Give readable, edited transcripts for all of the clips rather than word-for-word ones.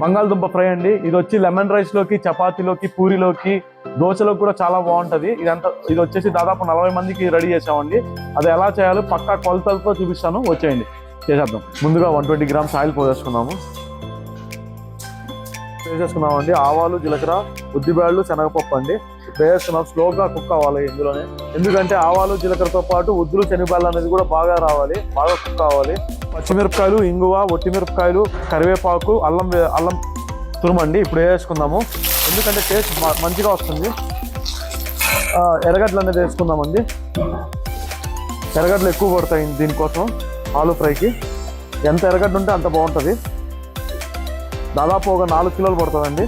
బంగాళదుంప ఫ్రై అండి. ఇది వచ్చి లెమన్ రైస్ లోకి, చపాతీలోకి, పూరిలోకి, దోశలోకి కూడా చాలా బాగుంటది. ఇది వచ్చేసి దాదాపు 40 మందికి రెడీ చేసామండి. అది ఎలా చేయాలో పక్కా కొలతలతో చూపిస్తాను, వచ్చేయండి చేసేద్దాం. ముందుగా 120 గ్రామ్స్ ఆయిల్ పోసేసుకున్నాము. వేసేసుకున్నామండి. ఆవాలు, జీలకర్ర, ఉద్దిబేళ్ళు, శనగపప్పు అండి వేసేసుకున్నాం. స్లోగా కుక్ అవ్వాలి ఇందులోనే, ఎందుకంటే ఆవాలు జీలకర్రతో పాటు ఉద్దులు, శనగపాయలు అనేది కూడా బాగా రావాలి, బాగా కుక్ కావాలి. పచ్చిమిరపకాయలు, ఇంగువ, ఒట్టిమిరపకాయలు, కరివేపాకు, అల్లం తురుమండి ఇప్పుడు వేసుకుందాము, ఎందుకంటే టేస్ట్ మంచిగా వస్తుంది. ఎర్రగడ్డలు అనేది వేసుకుందామండి. ఎర్రగడ్డలు ఎక్కువ పడతాయి దీనికోసం. ఆలు ఫ్రైకి ఎంత ఎర్రగడ్డ ఉంటే అంత బాగుంటుంది. దాదాపు ఒక 4 కిలోలు పడుతుందండి.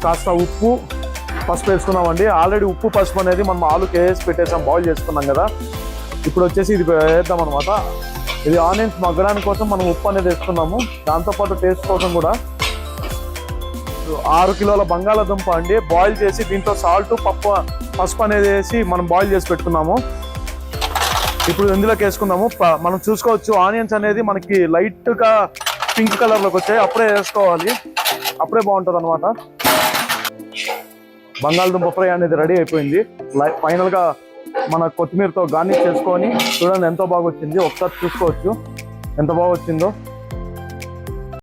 కాస్త ఉప్పు, పసుపు వేసుకున్నామండి. ఆల్రెడీ ఉప్పు, పసుపు అనేది మనం ఆలుకి వేసి పెట్టేసాం, బాయిల్ చేసుకున్నాం కదా. ఇప్పుడు వచ్చేసి ఇది వేద్దాం అనమాట. ఇది ఆనియన్స్ మగ్గడానికి కోసం మనం ఉప్పు అనేది వేసుకున్నాము. దాంతోపాటు టేస్ట్ కోసం కూడా 6 కిలోల బంగాళాదుంప అండి బాయిల్ చేసి దీంట్లో సాల్ట్, పసుపు అనేది వేసి మనం బాయిల్ చేసి పెట్టుకున్నాము. ఇప్పుడు ఇందులోకి వేసుకుందాము. మనం చూసుకోవచ్చు ఆనియన్స్ అనేది మనకి లైట్గా పింక్ కలర్లోకి వచ్చాయి, అప్పుడే వేసుకోవాలి, అప్పుడే బాగుంటుంది అనమాట. బంగాళదుంప ఫ్రై అనేది రెడీ అయిపోయింది. ఫైనల్గా మన కొత్తిమీరతో గార్నిష్ చేసుకొని చూడండి ఎంత బాగా వచ్చింది. ఒకసారి చూసుకోవచ్చు ఎంత బాగా వచ్చిందో.